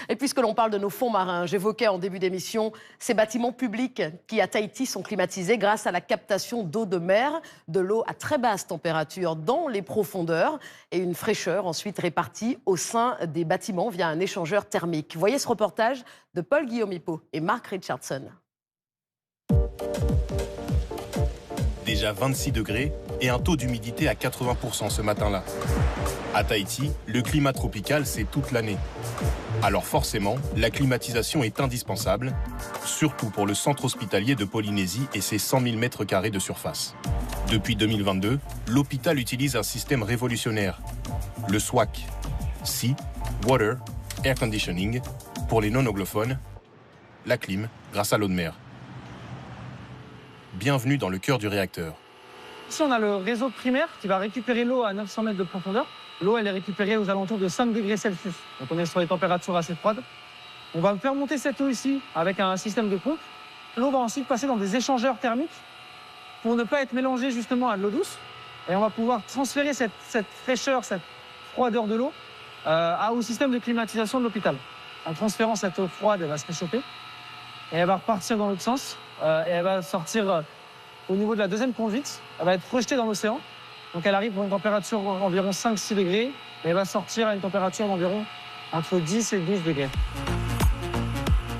Et puisque l'on parle de nos fonds marins, j'évoquais en début d'émission ces bâtiments publics qui à Tahiti sont climatisés grâce à la captation d'eau de mer, de l'eau à très basse température dans les profondeurs et une fraîcheur ensuite répartie au sein des bâtiments via un échangeur thermique. Voyez ce reportage de Paul-Guillaume Hippo et Mark Richardson. Déjà 26 degrés et un taux d'humidité à 80% ce matin-là. À Tahiti, le climat tropical, c'est toute l'année. Alors forcément, la climatisation est indispensable, surtout pour le centre hospitalier de Polynésie et ses 100 000 mètres carrés de surface. Depuis 2022, l'hôpital utilise un système révolutionnaire, le SWAC, Sea, Water, Air Conditioning, pour les non-anglophones, la clim grâce à l'eau de mer. Bienvenue dans le cœur du réacteur. Ici, on a le réseau primaire qui va récupérer l'eau à 900 mètres de profondeur. L'eau, elle est récupérée aux alentours de 5 degrés Celsius. Donc, on est sur des températures assez froides. On va faire monter cette eau ici avec un système de pompe. L'eau va ensuite passer dans des échangeurs thermiques pour ne pas être mélangée justement à de l'eau douce. Et on va pouvoir transférer cette fraîcheur, cette froideur de l'eau au système de climatisation de l'hôpital. En transférant cette eau froide, elle va se réchauffer et elle va repartir dans l'autre sens. Et elle va sortir au niveau de la deuxième conduite. Elle va être projetée dans l'océan. Donc elle arrive pour une température environ 5-6 degrés. Et elle va sortir à une température d'environ entre 10 et 12 degrés.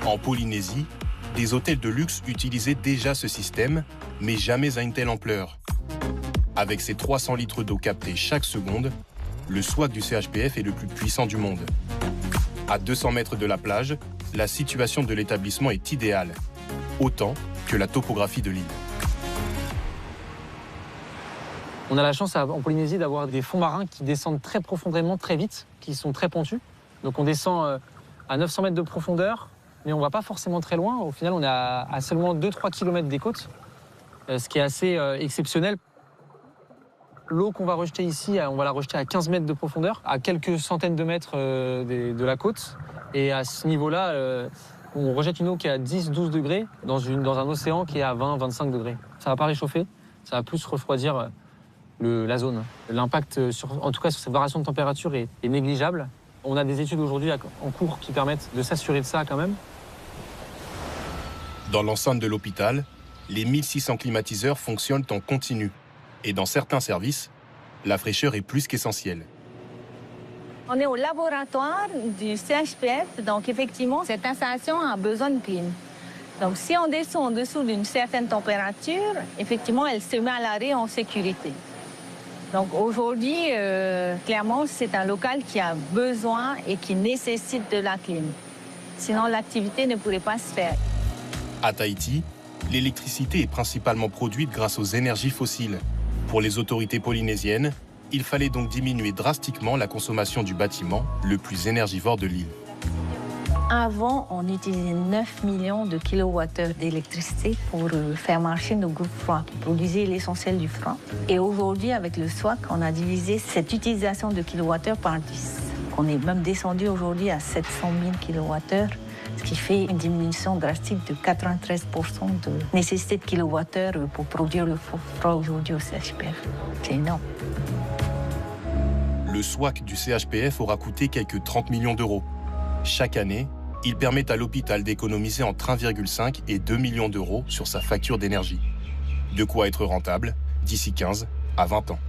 En Polynésie, des hôtels de luxe utilisaient déjà ce système, mais jamais à une telle ampleur. Avec ses 300 litres d'eau captée chaque seconde, le SWAC du CHPF est le plus puissant du monde. À 200 mètres de la plage, la situation de l'établissement est idéale, autant que la topographie de l'île. On a la chance en Polynésie d'avoir des fonds marins qui descendent très profondément, très vite, qui sont très pentus. Donc on descend à 900 mètres de profondeur, mais on ne va pas forcément très loin. Au final, on est à seulement 2-3 km des côtes, ce qui est assez exceptionnel. L'eau qu'on va rejeter ici, on va la rejeter à 15 mètres de profondeur, à quelques centaines de mètres de la côte. Et à ce niveau-là, on rejette une eau qui est à 10-12 degrés dans un océan qui est à 20-25 degrés. Ça ne va pas réchauffer, ça va plus refroidir la zone. L'impact, en tout cas sur cette variation de température, est négligeable. On a des études aujourd'hui en cours qui permettent de s'assurer de ça quand même. Dans l'enceinte de l'hôpital, les 1600 climatiseurs fonctionnent en continu. Et dans certains services, la fraîcheur est plus qu'essentielle. On est au laboratoire du CHPF, donc effectivement, cette installation a besoin de clim. Donc si on descend en dessous d'une certaine température, effectivement, elle se met à l'arrêt en sécurité. Donc aujourd'hui, clairement, c'est un local qui a besoin et qui nécessite de la clim. Sinon, l'activité ne pourrait pas se faire. À Tahiti, l'électricité est principalement produite grâce aux énergies fossiles. Pour les autorités polynésiennes, il fallait donc diminuer drastiquement la consommation du bâtiment le plus énergivore de l'île. Avant, on utilisait 9 millions de kilowattheures d'électricité pour faire marcher nos groupes froids qui produisaient l'essentiel du froid. Et aujourd'hui, avec le SWAC, on a divisé cette utilisation de kilowattheures par 10. On est même descendu aujourd'hui à 700 000 kilowattheures, ce qui fait une diminution drastique de 93% de nécessité de kilowattheures pour produire le froid aujourd'hui au CHPF. C'est énorme. Le SWAC du CHPF aura coûté quelques 30 millions d'euros. Chaque année, il permet à l'hôpital d'économiser entre 1,5 et 2 millions d'euros sur sa facture d'énergie. De quoi être rentable d'ici 15 à 20 ans.